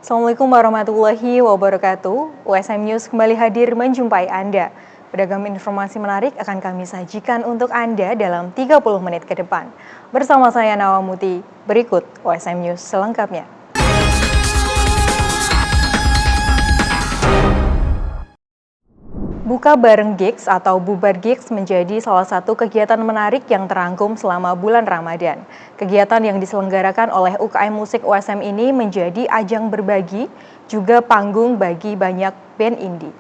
Assalamualaikum warahmatullahi wabarakatuh. USM News kembali hadir menjumpai Anda. Beragam informasi menarik akan kami sajikan untuk Anda dalam 30 menit ke depan. Bersama saya Nawamuti, berikut USM News selengkapnya. Buka bareng Gigs atau Bubar Gigs menjadi salah satu kegiatan menarik yang terangkum selama bulan Ramadan. Kegiatan yang diselenggarakan oleh UKM Musik USM ini menjadi ajang berbagi, juga panggung bagi banyak band indie.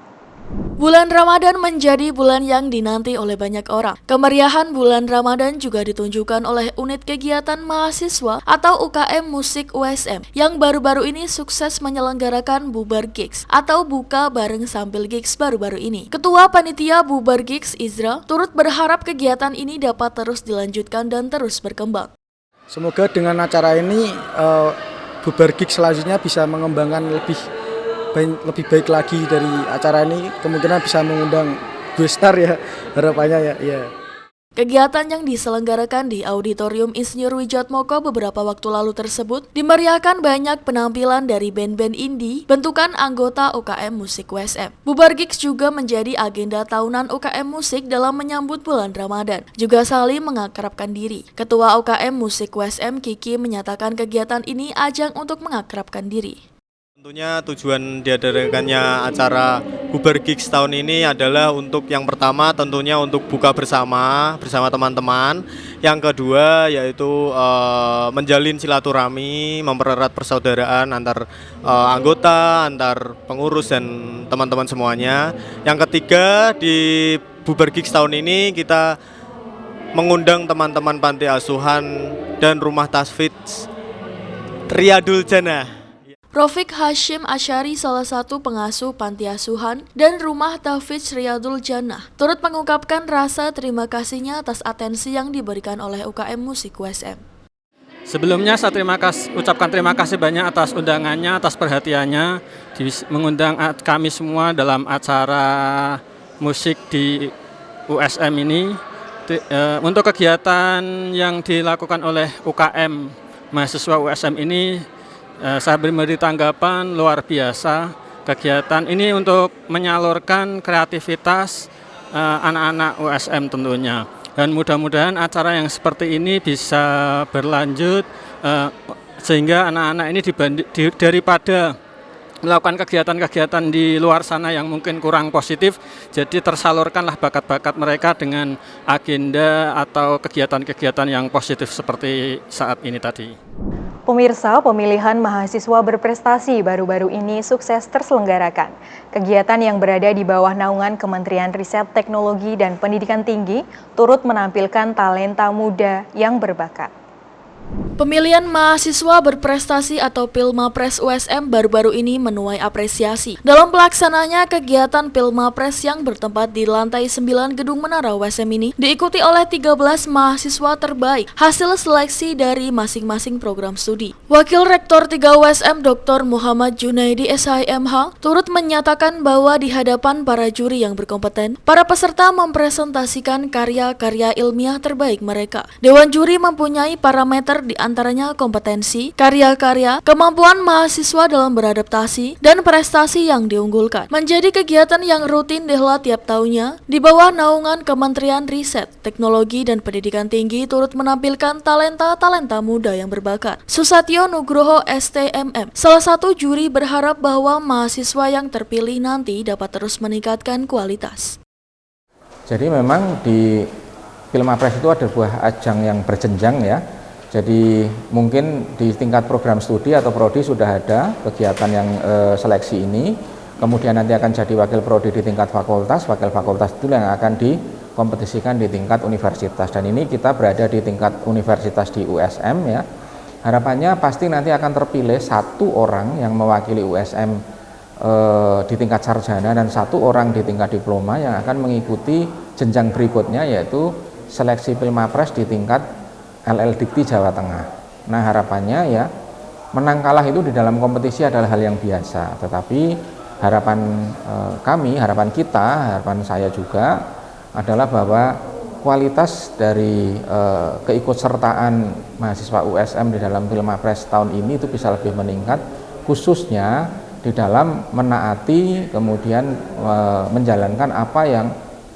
Bulan Ramadan menjadi bulan yang dinanti oleh banyak orang. Kemeriahan bulan Ramadan juga ditunjukkan oleh unit kegiatan mahasiswa atau UKM Musik USM yang baru-baru ini sukses menyelenggarakan Bubar Gigs atau buka bareng sambil gigs baru-baru ini. Ketua Panitia Bubar Gigs Izra turut berharap kegiatan ini dapat terus dilanjutkan dan terus berkembang. Semoga dengan acara ini Bubar Gigs selanjutnya bisa mengembangkan lebih baik lagi dari acara ini, kemungkinan bisa mengundang besar ya, harapannya ya. Kegiatan yang diselenggarakan di Auditorium Insinyur Wijatmoko beberapa waktu lalu tersebut dimeriahkan banyak penampilan dari band-band indie bentukan anggota UKM Musik USM. Bubar Gigs juga menjadi agenda tahunan UKM Musik dalam menyambut bulan Ramadan, juga saling mengakrabkan diri. Ketua UKM Musik USM Kiki menyatakan kegiatan ini ajang untuk mengakrabkan diri. Tentunya tujuan diadakannya acara Bubar Gigs tahun ini adalah untuk yang pertama tentunya untuk buka bersama teman-teman. Yang kedua yaitu menjalin silaturahmi, mempererat persaudaraan antar anggota, antar pengurus dan teman-teman semuanya. Yang ketiga di Bubar Gigs tahun ini kita mengundang teman-teman panti asuhan dan rumah tasfidz Riyadul Jannah. Rofik Hashim Asyari, salah satu pengasuh panti asuhan dan rumah tahfidz Riyadul Jannah, turut mengungkapkan rasa terima kasihnya atas atensi yang diberikan oleh UKM Musik USM. Sebelumnya saya ucapkan terima kasih banyak atas undangannya, atas perhatiannya, mengundang kami semua dalam acara musik di USM ini. Untuk kegiatan yang dilakukan oleh UKM mahasiswa USM ini, saya memberi tanggapan luar biasa. Kegiatan ini untuk menyalurkan kreativitas anak-anak USM tentunya. Dan mudah-mudahan acara yang seperti ini bisa berlanjut sehingga anak-anak ini daripada melakukan kegiatan-kegiatan di luar sana yang mungkin kurang positif, jadi tersalurkanlah bakat-bakat mereka dengan agenda atau kegiatan-kegiatan yang positif seperti saat ini tadi. Pemirsa, pemilihan mahasiswa berprestasi baru-baru ini sukses terselenggarakan. Kegiatan yang berada di bawah naungan Kementerian Riset Teknologi dan Pendidikan Tinggi turut menampilkan talenta muda yang berbakat. Pemilihan mahasiswa berprestasi atau Pilmapres USM baru-baru ini menuai apresiasi. Dalam pelaksananya kegiatan Pilmapres yang bertempat di lantai 9 Gedung Menara USM ini diikuti oleh 13 mahasiswa terbaik hasil seleksi dari masing-masing program studi. Wakil Rektor 3 USM Dr. Muhammad Junaidi SIMH turut menyatakan bahwa di hadapan para juri yang berkompeten, para peserta mempresentasikan karya-karya ilmiah terbaik mereka. Dewan juri mempunyai parameter di antaranya kompetensi, karya-karya, kemampuan mahasiswa dalam beradaptasi, dan prestasi yang diunggulkan. Menjadi kegiatan yang rutin dihelat tiap tahunnya, di bawah naungan Kementerian Riset, Teknologi, dan Pendidikan Tinggi turut menampilkan talenta-talenta muda yang berbakat. Susatyo Nugroho STMM, salah satu juri, berharap bahwa mahasiswa yang terpilih nanti dapat terus meningkatkan kualitas. Jadi memang di Pilmapres itu ada sebuah ajang yang berjenjang ya. Jadi mungkin di tingkat program studi atau prodi sudah ada kegiatan yang seleksi ini, kemudian nanti akan jadi wakil prodi di tingkat fakultas, wakil fakultas itu yang akan dikompetisikan di tingkat universitas, dan ini kita berada di tingkat universitas di USM ya. Harapannya pasti nanti akan terpilih satu orang yang mewakili USM di tingkat sarjana dan satu orang di tingkat diploma yang akan mengikuti jenjang berikutnya, yaitu seleksi Pilmapres di tingkat LL Dikti Jawa Tengah. Nah harapannya ya, menang kalah itu di dalam kompetisi adalah hal yang biasa, tetapi harapan kami, harapan kita, harapan saya juga adalah bahwa kualitas dari keikutsertaan mahasiswa USM di dalam Pilmapres tahun ini itu bisa lebih meningkat khususnya di dalam menaati kemudian menjalankan apa yang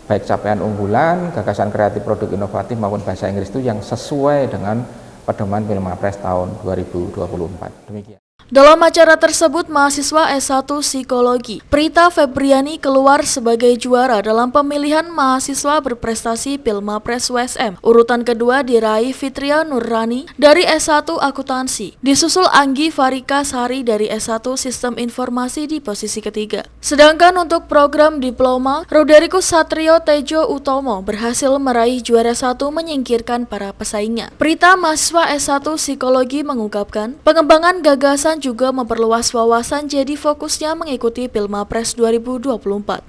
baik capaian unggulan, gagasan kreatif produk inovatif maupun bahasa Inggris itu yang sesuai dengan pedoman Pilmapres tahun 2024. Demikian. Dalam acara tersebut, mahasiswa S1 Psikologi Prita Febriani keluar sebagai juara dalam pemilihan mahasiswa berprestasi Pilmapres USM. Urutan kedua diraih Fitria Nurrani dari S1 Akuntansi, disusul Anggi Farika Sari dari S1 Sistem Informasi di posisi ketiga. Sedangkan untuk program diploma, Roderikus Satrio Tejo Utomo berhasil meraih juara 1 menyingkirkan para pesaingnya. Prita, mahasiswa S1 Psikologi, mengungkapkan pengembangan gagasan juga memperluas wawasan, jadi fokusnya mengikuti Pilmapres 2024.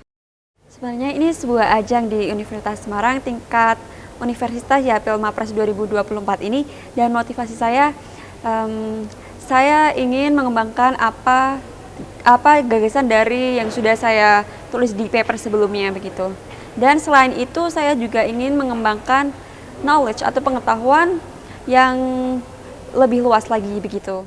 Sebenarnya ini sebuah ajang di Universitas Semarang tingkat universitas ya, Pilmapres 2024 ini, dan motivasi saya ingin mengembangkan apa gagasan dari yang sudah saya tulis di paper sebelumnya begitu. Dan selain itu saya juga ingin mengembangkan knowledge atau pengetahuan yang lebih luas lagi begitu.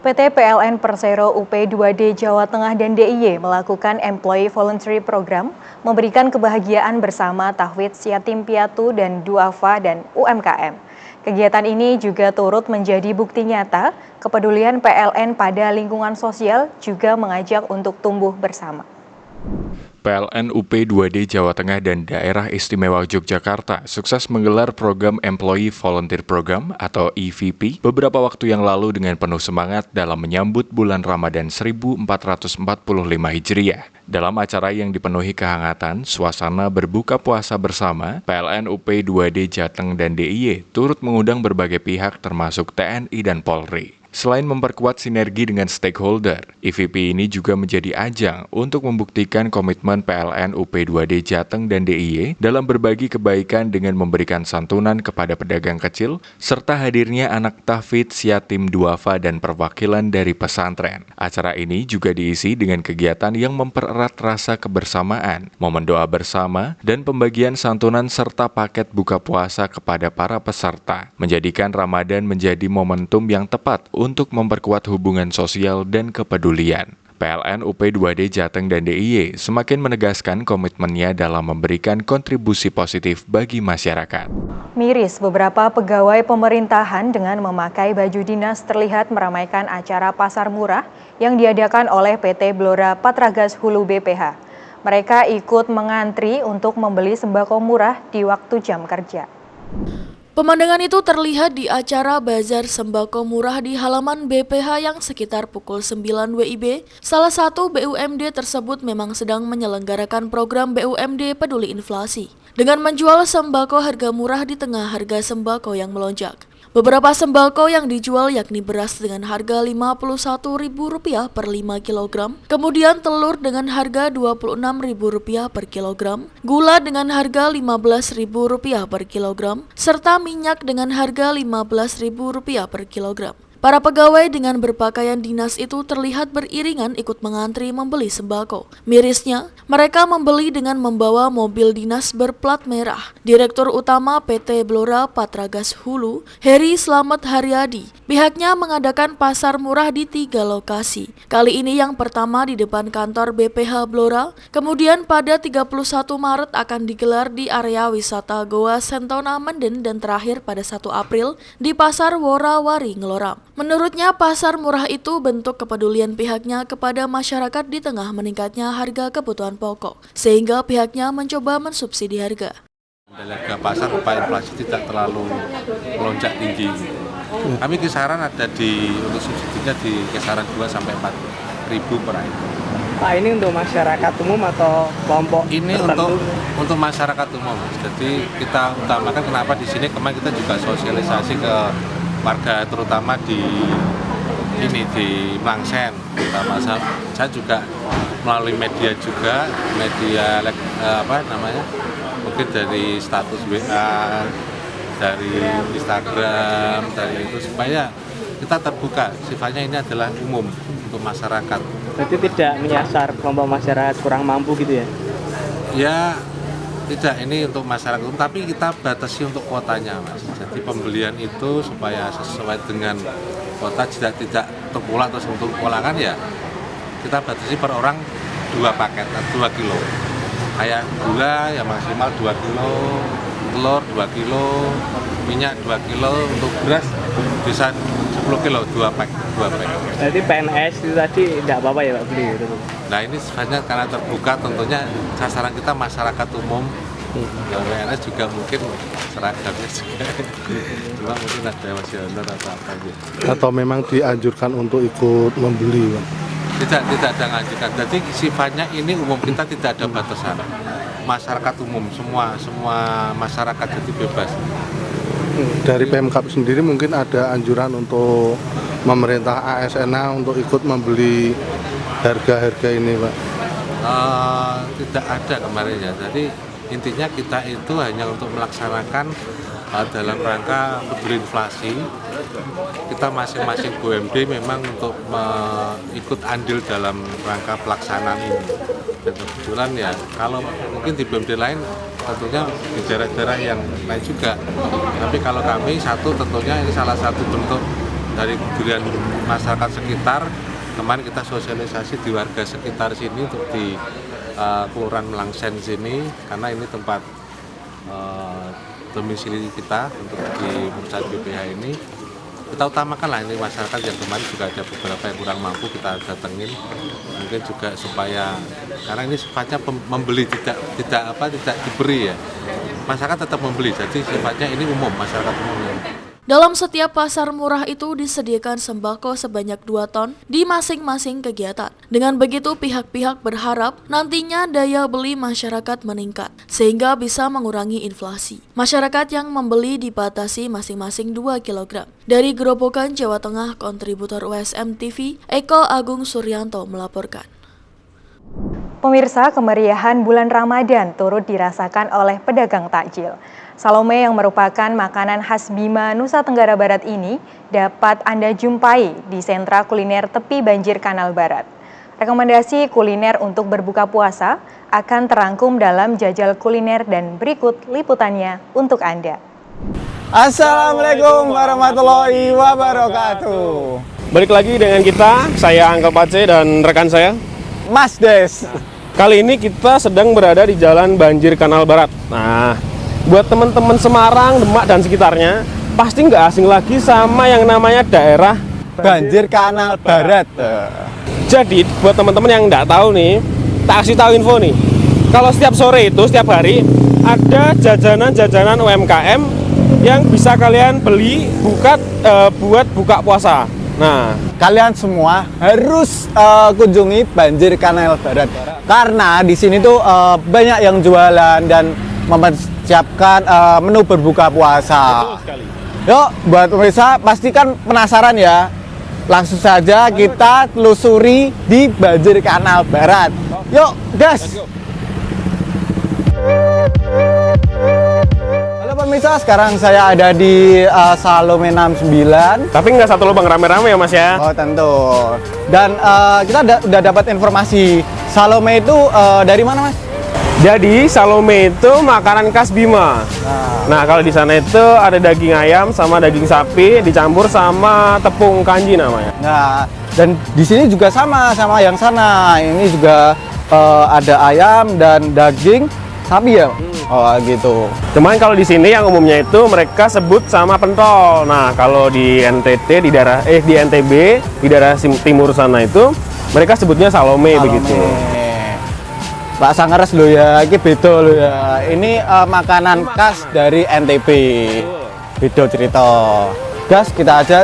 PT PLN Persero UP2D Jawa Tengah dan DIY melakukan Employee Voluntary Program, memberikan kebahagiaan bersama Tahfidz Yatim Piatu dan Duafa dan UMKM. Kegiatan ini juga turut menjadi bukti nyata kepedulian PLN pada lingkungan sosial, juga mengajak untuk tumbuh bersama. PLN UP2D Jawa Tengah dan Daerah Istimewa Yogyakarta sukses menggelar program Employee Volunteer Program atau EVP beberapa waktu yang lalu dengan penuh semangat dalam menyambut bulan Ramadan 1445 Hijriah. Dalam acara yang dipenuhi kehangatan, suasana berbuka puasa bersama, PLN UP2D Jateng dan DIY turut mengundang berbagai pihak termasuk TNI dan Polri. Selain memperkuat sinergi dengan stakeholder, EVP ini juga menjadi ajang untuk membuktikan komitmen PLN UP2D Jateng dan DIY dalam berbagi kebaikan dengan memberikan santunan kepada pedagang kecil, serta hadirnya anak tahfidz, yatim, duafa, dan perwakilan dari pesantren. Acara ini juga diisi dengan kegiatan yang mempererat rasa kebersamaan, momen doa bersama, dan pembagian santunan serta paket buka puasa kepada para peserta, menjadikan Ramadan menjadi momentum yang tepat untuk memperkuat hubungan sosial dan kepedulian. PLN UP2D Jateng dan DIY semakin menegaskan komitmennya dalam memberikan kontribusi positif bagi masyarakat. Miris, beberapa pegawai pemerintahan dengan memakai baju dinas terlihat meramaikan acara pasar murah yang diadakan oleh PT Blora Patragas Hulu BPH. Mereka ikut mengantri untuk membeli sembako murah di waktu jam kerja. Pemandangan itu terlihat di acara bazar sembako murah di halaman BPH yang sekitar pukul 9 WIB. Salah satu BUMD tersebut memang sedang menyelenggarakan program BUMD Peduli Inflasi dengan menjual sembako harga murah di tengah harga sembako yang melonjak. Beberapa sembako yang dijual yakni beras dengan harga Rp51.000 per 5 kg, kemudian telur dengan harga Rp26.000 per kilogram, gula dengan harga Rp15.000 per kilogram, serta minyak dengan harga Rp15.000 per kilogram. Para pegawai dengan berpakaian dinas itu terlihat beriringan ikut mengantri membeli sembako. Mirisnya, mereka membeli dengan membawa mobil dinas berplat merah. Direktur Utama PT Blora Patragas Hulu, Heri Slamet Haryadi, pihaknya mengadakan pasar murah di 3 lokasi. Kali ini yang pertama di depan kantor BPH Blora, kemudian pada 31 Maret akan digelar di area wisata Goa Sentona Menden, dan terakhir pada 1 April di Pasar Worawari Ngeloram. Menurutnya, pasar murah itu bentuk kepedulian pihaknya kepada masyarakat di tengah meningkatnya harga kebutuhan pokok, sehingga pihaknya mencoba mensubsidi harga. Harga pasar supaya inflasi tidak terlalu melonjak tinggi. Kami kisaran ada untuk subsidinya di kisaran 2-4 ribu per item. Pak, ini untuk masyarakat umum atau kelompok ini tertentu? Untuk masyarakat umum. Jadi kita utamakan kenapa di sini kemarin kita juga sosialisasi ke warga, terutama di Mangsen. Terutama saya juga melalui media juga, mungkin dari status WA, dari Instagram, dari itu, supaya kita terbuka. Sifatnya ini adalah umum untuk masyarakat. Berarti tidak menyasar kelompok masyarakat kurang mampu gitu ya? Ya, tidak, ini untuk masyarakat umum, tapi kita batasi untuk kuotanya, Mas. Jadi pembelian itu supaya sesuai dengan kuota, tidak satu pulang atau untuk pulangan ya kita batasi per orang 2 paket, 2 kilo. Kayak gula ya maksimal 2 kilo, telur 2 kilo, minyak 2 kilo, untuk beras bisa 10 kilo, 2 pack. Berarti PNS itu tadi tidak apa-apa ya Pak beli gitu? Nah ini sifatnya karena terbuka, tentunya sasaran kita masyarakat umum. Ya PNS juga mungkin seragamnya juga. Cuma mungkin ada masih honor atau apa gitu. Atau memang dianjurkan untuk ikut membeli, Pak? Tidak ada ngajukan. Jadi sifatnya ini umum, kita tidak ada batasan. Masyarakat umum, semua masyarakat jadi bebas. Dari Pemkab sendiri mungkin ada anjuran untuk memerintah ASN untuk ikut membeli harga-harga ini, Pak? Tidak ada kemarin ya. Jadi intinya kita itu hanya untuk melaksanakan dalam rangka peduli inflasi. Kita masing-masing BUMD memang untuk ikut andil dalam rangka pelaksanaan ini. Dan kebetulan ya kalau mungkin di BUMD lain tentunya di daerah-daerah yang lain juga. Tapi kalau kami satu tentunya ini salah satu bentuk dari kepedulian masyarakat sekitar. Kemarin kita sosialisasi di warga sekitar sini untuk di Kelurahan Melangsen sini karena ini tempat domisili kita untuk di perusahaan BPH ini. Kita utamakan lah ini masyarakat yang kemarin juga ada beberapa yang kurang mampu kita datengin, mungkin juga supaya karena ini sifatnya membeli tidak diberi ya, masyarakat tetap membeli, jadi sifatnya ini umum, masyarakat umum. Dalam setiap pasar murah itu disediakan sembako sebanyak 2 ton di masing-masing kegiatan. Dengan begitu pihak-pihak berharap nantinya daya beli masyarakat meningkat sehingga bisa mengurangi inflasi. Masyarakat yang membeli dibatasi masing-masing 2 kg. Dari Gerobokan, Jawa Tengah, kontributor USM TV, Eko Agung Suryanto melaporkan. Pemirsa, kemeriahan bulan Ramadan turut dirasakan oleh pedagang takjil. Salome yang merupakan makanan khas Bima, Nusa Tenggara Barat ini dapat Anda jumpai di sentra kuliner tepi banjir Kanal Barat. Rekomendasi kuliner untuk berbuka puasa akan terangkum dalam jajal kuliner dan berikut liputannya untuk Anda. Assalamualaikum warahmatullahi wabarakatuh. Balik lagi dengan kita, saya Angkel Pace dan rekan saya Mas Des. Kali ini kita sedang berada di Jalan Banjir Kanal Barat. Nah, buat teman-teman Semarang, Demak dan sekitarnya pasti nggak asing lagi sama yang namanya daerah Banjir Kanal Barat. Jadi buat teman-teman yang nggak tahu nih, tak kasih tahu info nih. Kalau setiap sore itu, setiap hari ada jajanan-jajanan UMKM yang bisa kalian beli buat buka puasa. Nah, kalian semua harus kunjungi Banjir Kanal Barat karena di sini tuh banyak yang jualan dan mempersiapkan menu berbuka puasa. Yuk, buat pemirsa pastikan penasaran ya. Langsung saja kita telusuri di Banjir Kanal Barat. Yuk, gas! Halo pemirsa, sekarang saya ada di Salome 69. Tapi nggak satu lubang rame-rame ya Mas ya? Oh tentu. Dan kita udah dapat informasi Salome itu dari mana Mas? Jadi Salome itu makanan khas Bima. Nah kalau di sana itu ada daging ayam sama daging sapi dicampur sama tepung kanji namanya. Nah dan di sini juga sama yang sana. Ini juga ada ayam dan daging sapi ya. Oh gitu. Cuman kalau di sini yang umumnya itu mereka sebut sama pentol. Nah kalau di NTT di NTB di daerah timur sana itu mereka sebutnya Salome. Begitu. Pak Sangares lo ya, ini beda lo ya. Ini makanan khas dari NTB. Beda cerita. Gas kita aja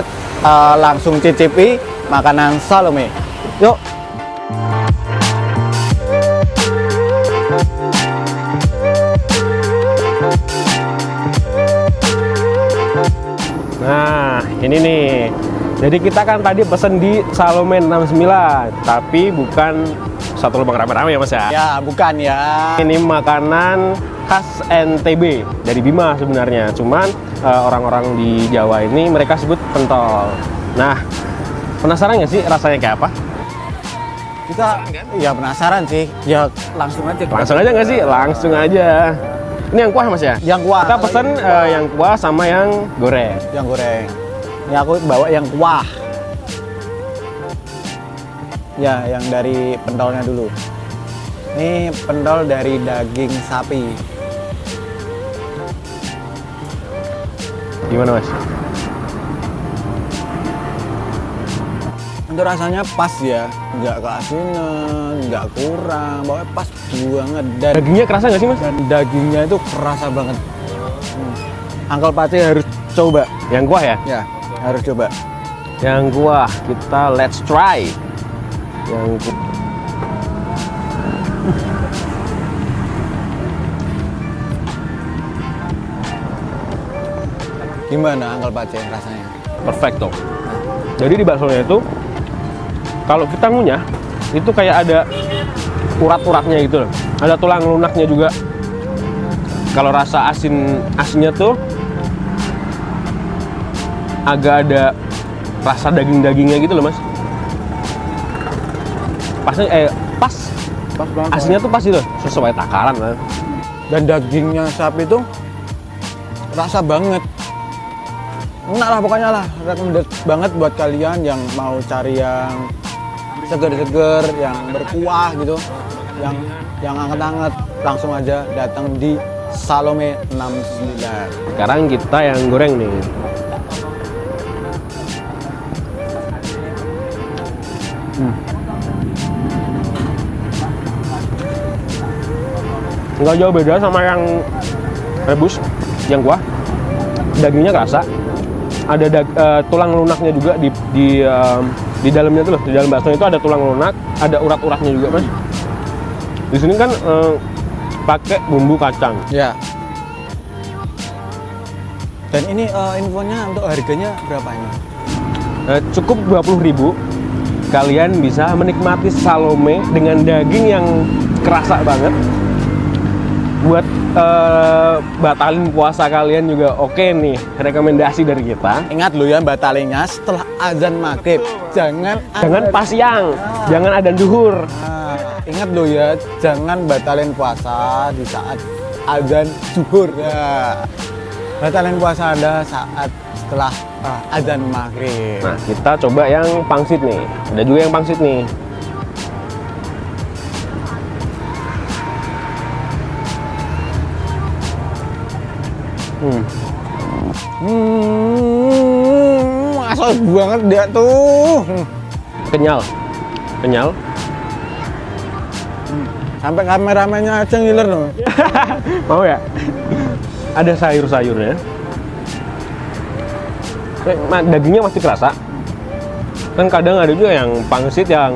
langsung cicipi makanan Salome. Yuk. Nah, ini nih. Jadi kita kan tadi pesen di Salome 69, tapi bukan satu lubang rame-rame ya Mas ya? Ya, bukan ya. Ini makanan khas NTB dari Bima sebenarnya. Cuman orang-orang di Jawa ini mereka sebut pentol. Nah, penasaran nggak sih rasanya kayak apa? Kita ya penasaran sih. Ya langsung aja. Langsung aja nggak sih? Langsung aja. Ini yang kuah Mas ya? Yang kuah. Kita pesen yang kuah sama yang goreng. Yang goreng. Ini aku bawa yang kuah. Ya, yang dari pentolnya dulu. Ini pentol dari daging sapi. Gimana Mas? Untuk rasanya pas ya, nggak keasinan, nggak kurang, pokoknya pas banget. Dan Dagingnya kerasa nggak sih Mas? Dan dagingnya itu kerasa banget. Uncle Pace harus coba. Yang kuah ya? Ya, harus coba. Yang kuah, kita let's try. Yang Gimana Uncle Pace rasanya? perfecto. Jadi di baksonya itu, kalau kita ngunyah, itu kayak ada urat-uratnya gitu loh. Ada tulang lunaknya juga. Kalau rasa asinnya tuh agak ada rasa daging-dagingnya gitu loh Mas. Pas banget. asinnya tuh pas gitu, sesuai takaran lah. Dan dagingnya sapi itu rasa banget. Enak lah pokoknya lah, recommended banget buat kalian yang mau cari yang seger-seger, yang berkuah gitu, yang anget-anget, langsung aja datang di Salome 69. Sekarang kita yang goreng nih. Nggak jauh beda sama yang rebus, yang kuah. Dagingnya kerasa. Ada tulang lunaknya juga di dalamnya tuh loh. Di dalam bakso itu ada tulang lunak, ada urat-uratnya juga Mas. Di sini kan pakai bumbu kacang. Ya. Dan ini infonya untuk harganya berapa ini? Cukup 20.000. Kalian bisa menikmati Salome dengan daging yang kerasa banget. Buat batalin puasa kalian juga oke nih, rekomendasi dari kita. Ingat lo ya, batalinnya setelah azan maghrib. Jangan pas siang, jangan adzan duhur. Ingat lo ya, jangan batalin puasa di saat azan zuhur ya. Batalin puasa Anda saat setelah azan maghrib. Nah, kita coba yang pangsit nih. Ada juga yang pangsit nih. Asal banget dia tuh. Kenyal. Sampai kameramennya aja ngiler loh. Mau ya? Ada sayur-sayurnya. Dagingnya masih kerasa. Kan kadang ada juga yang pangsit yang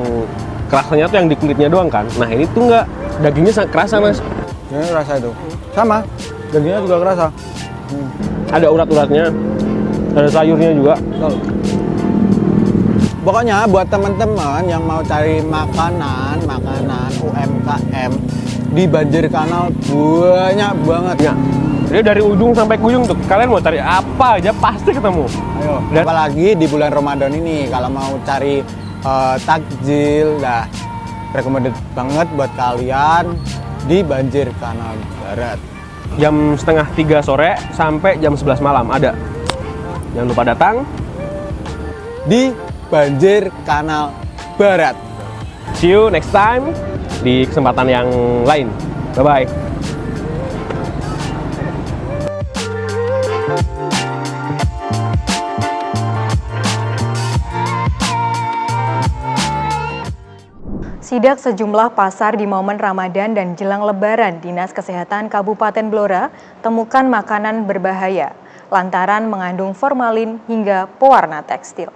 kerasanya tuh yang di kulitnya doang kan. Nah ini tuh enggak, dagingnya kerasa Mas. Ini kerasa itu. Sama, dagingnya juga kerasa. Ada urat-uratnya, ada sayurnya juga. Pokoknya buat teman-teman yang mau cari makanan UMKM di Banjir Kanal banyak banget. Ya. Jadi dari ujung sampai ke ujung tuh kalian mau cari apa aja pasti ketemu. Ayo. Dan apalagi di bulan Ramadan ini kalau mau cari takjil, dah recommended banget buat kalian di Banjir Kanal Barat. Jam setengah 3 sore sampai jam 11 malam ada. Jangan lupa datang di Banjir Kanal Barat. See you next time di kesempatan yang lain. Bye-bye. Sidak sejumlah pasar di momen Ramadan dan jelang Lebaran, Dinas Kesehatan Kabupaten Blora temukan makanan berbahaya lantaran mengandung formalin hingga pewarna tekstil.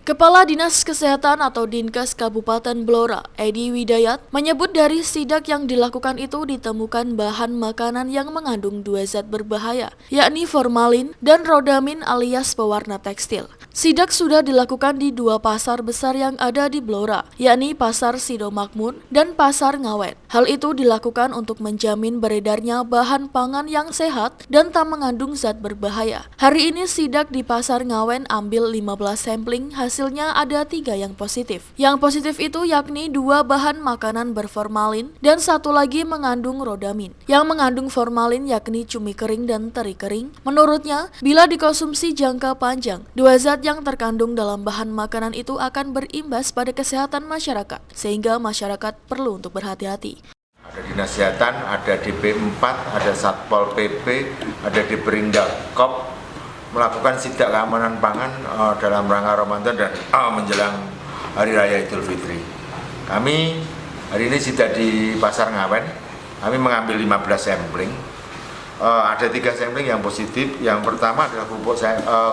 Kepala Dinas Kesehatan atau Dinkes Kabupaten Blora, Edi Widayat, menyebut dari sidak yang dilakukan itu ditemukan bahan makanan yang mengandung 2 zat berbahaya, yakni formalin dan rodamin alias pewarna tekstil. Sidak sudah dilakukan di 2 pasar besar yang ada di Blora, yakni Pasar Sido Makmur dan Pasar Ngawen. Hal itu dilakukan untuk menjamin beredarnya bahan pangan yang sehat dan tak mengandung zat berbahaya. Hari ini sidak di Pasar Ngawen ambil 15 sampling, hasilnya ada 3 yang positif. Yang positif itu yakni 2 bahan makanan berformalin dan 1 lagi mengandung rodamin. Yang mengandung formalin yakni cumi kering dan teri kering. Menurutnya, bila dikonsumsi jangka panjang, 2 zat yang terkandung dalam bahan makanan itu akan berimbas pada kesehatan masyarakat, sehingga masyarakat perlu untuk berhati-hati. Ada Dinas Kesehatan, ada DP4, ada Satpol PP, ada Diperindakop melakukan sidak keamanan pangan dalam rangka Ramadan dan menjelang Hari Raya Idul Fitri. Kami hari ini sidak di Pasar Ngawen, kami mengambil 15 sampling. Ada 3 sampling yang positif. Yang pertama adalah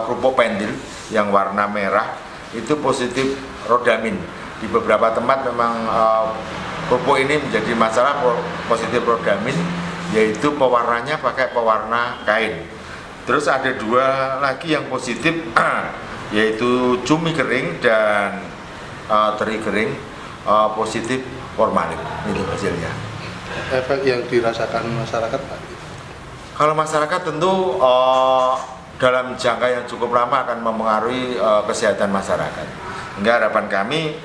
kerupuk pendil yang warna merah, itu positif rodamin. Di beberapa tempat memang kerupuk ini menjadi masalah positif rodamin, yaitu pewarnanya pakai pewarna kain. Terus ada 2 lagi yang positif, yaitu cumi kering dan teri kering positif formalin. Ini hasilnya. Efek yang dirasakan masyarakat, Pak? Kalau masyarakat tentu dalam jangka yang cukup lama akan mempengaruhi kesehatan masyarakat. Hingga harapan kami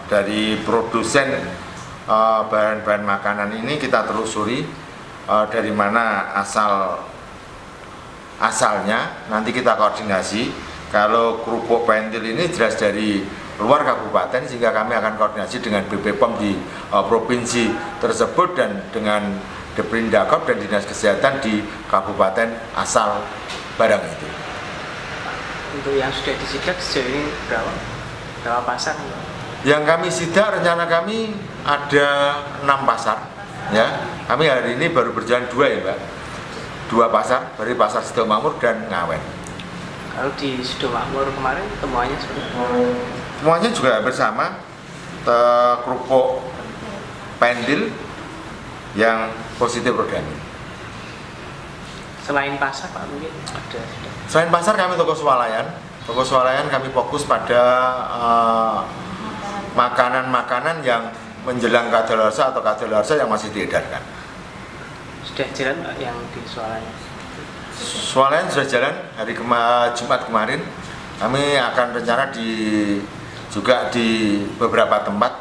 dari produsen bahan-bahan makanan ini kita telusuri dari mana asalnya, nanti kita koordinasi. Kalau kerupuk pentil ini jelas dari luar kabupaten, sehingga kami akan koordinasi dengan BPOM di provinsi tersebut dan dengan Diperindakop dan Dinas Kesehatan di kabupaten asal barang itu. Untuk yang sudah disidak sejauh ini berapa pasar? Yang kami sidak, rencana kami ada 6 pasar. Ya, kami hari ini baru berjalan 2 ya, Mbak. 2 pasar, dari Pasar Sidomakmur dan Ngawen. Kalau di Sidomakmur kemarin temuannya seperti apa? Semuanya juga bersama, kerupuk pendil yang positif rodamin. Selain pasar, Pak, mungkin ada? Selain pasar, kami toko swalayan. Toko swalayan kami fokus pada makanan-makanan yang menjelang kadaluarsa atau kadaluarsa yang masih diedarkan. Sudah jalan, Pak, yang di swalayan? Swalayan sudah jalan hari Jumat kemarin. Kami akan rencana juga di beberapa tempat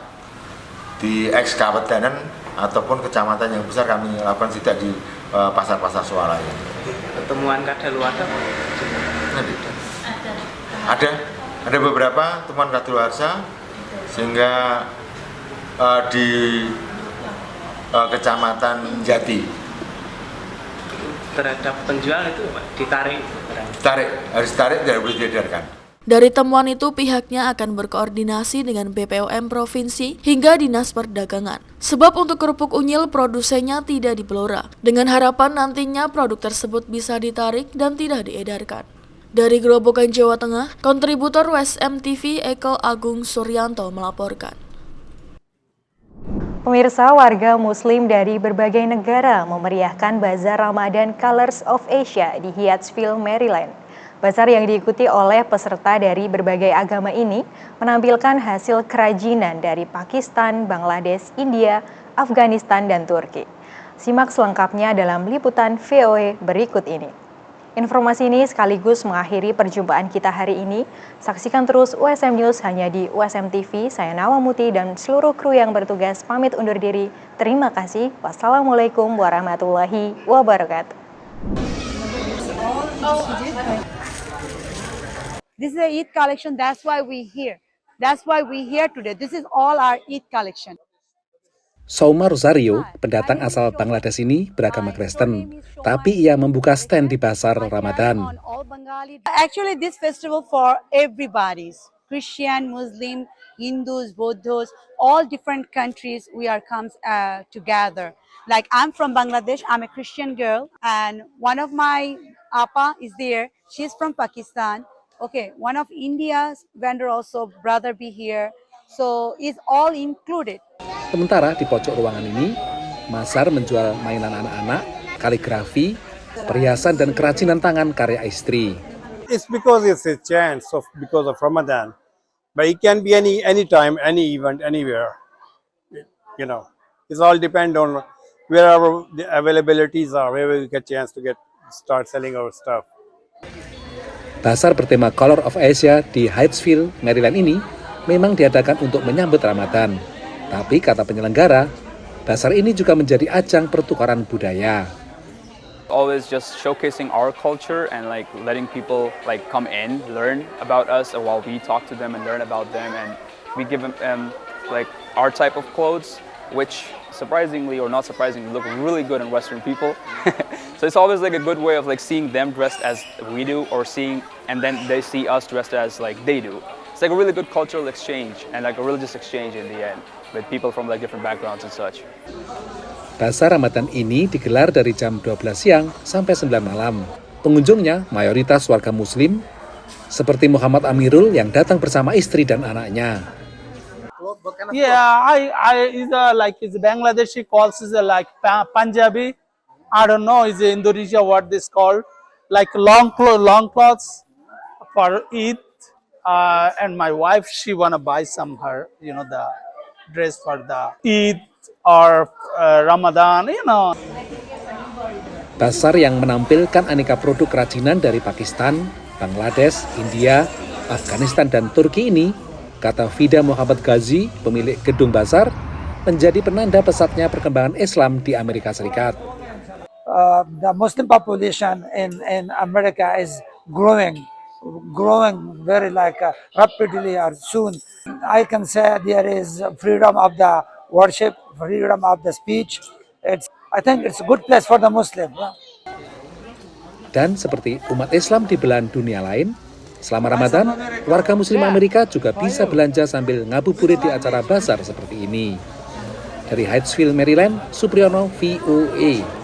di ex-kabupaten ataupun kecamatan yang besar kami lakukan sidak di pasar-pasar swalayan. Pertemuan kadaluarsa? Ada beberapa temuan kadaluarsa, sehingga di kecamatan Jati. Terhadap penjual itu, Pak, harus ditarik, tidak boleh diedarkan. Dari temuan itu, pihaknya akan berkoordinasi dengan BPOM Provinsi hingga Dinas Perdagangan. Sebab untuk kerupuk unyil produsennya tidak di Blora. Dengan harapan nantinya produk tersebut bisa ditarik dan tidak diedarkan. Dari Grobogan, Jawa Tengah, kontributor USM TV Eko Agung Suryanto melaporkan. Pemirsa, warga Muslim dari berbagai negara memeriahkan Bazar Ramadan Colors of Asia di Hyattsville, Maryland. Bazar yang diikuti oleh peserta dari berbagai agama ini menampilkan hasil kerajinan dari Pakistan, Bangladesh, India, Afghanistan, dan Turki. Simak selengkapnya dalam liputan VOA berikut ini. Informasi ini sekaligus mengakhiri perjumpaan kita hari ini. Saksikan terus USM News hanya di USM TV. Saya Nawa Muti dan seluruh kru yang bertugas pamit undur diri. Terima kasih. Wassalamualaikum warahmatullahi wabarakatuh. This is the Eid collection. That's why we here. That's why we here today. This is all our Eid collection. Sauma Rosario, pendatang asal Bangladesh ini beragama Kristen, tapi ia membuka stand di pasar Ramadan. Actually, this festival for everybody's Christian, Muslim, Hindus, Buddhas, all different countries we are comes together. Like I'm from Bangladesh, I'm a Christian girl, and one of my Appa is there. She's from Pakistan. Okay, one of India's vendor also, brother be here. So it's all included. Sementara di pojok ruangan ini, Mazhar menjual mainan anak-anak, kaligrafi, perhiasan dan kerajinan tangan karya istri. It's because it's a chance because of Ramadan, but it can be any time, any event, anywhere. You know, it's all depend on wherever the availabilities are, wherever we get chance to start selling our stuff. Bazar bertema Color of Asia di Hyattsville, Maryland ini memang diadakan untuk menyambut Ramadan. Tapi kata penyelenggara, bazar ini juga menjadi ajang pertukaran budaya. Always just showcasing our culture and like letting people like come in, learn about us while we talk to them and learn about them, and we give them like our type of clothes, which surprisingly or not surprisingly look really good on Western people. So it's always like a good way of like seeing them dressed as we do, or seeing and then they see us dressed as like they do. It's like a really good cultural exchange and like a religious exchange in the end with people from like different backgrounds and such. Bazar Ramadan ini digelar dari jam 12 siang sampai 9 malam. Pengunjungnya mayoritas warga muslim, seperti Muhammad Amirul yang datang bersama istri dan anaknya. Yeah, is Bangladeshi calls is like Punjabi. I don't know, is Indonesia what this called? Like long clothes for Eid. And my wife, she wanna buy some her, the dress for the Eid or Ramadan, Pasar yang menampilkan aneka produk kerajinan dari Pakistan, Bangladesh, India, Afghanistan, dan Turki ini, kata Vida Muhammad Ghazi, pemilik gedung bazar, menjadi penanda pesatnya perkembangan Islam di Amerika Serikat. The Muslim population in America is growing very rapidly or soon. I can say there is freedom of the worship, freedom of the speech. I think it's a good place for the Muslim. Dan seperti umat Islam di belahan dunia lain, selama Ramadan, warga Muslim Amerika juga bisa belanja sambil ngabuburit di acara bazar seperti ini. Dari Hyattsville, Maryland, Supriyono, VOA.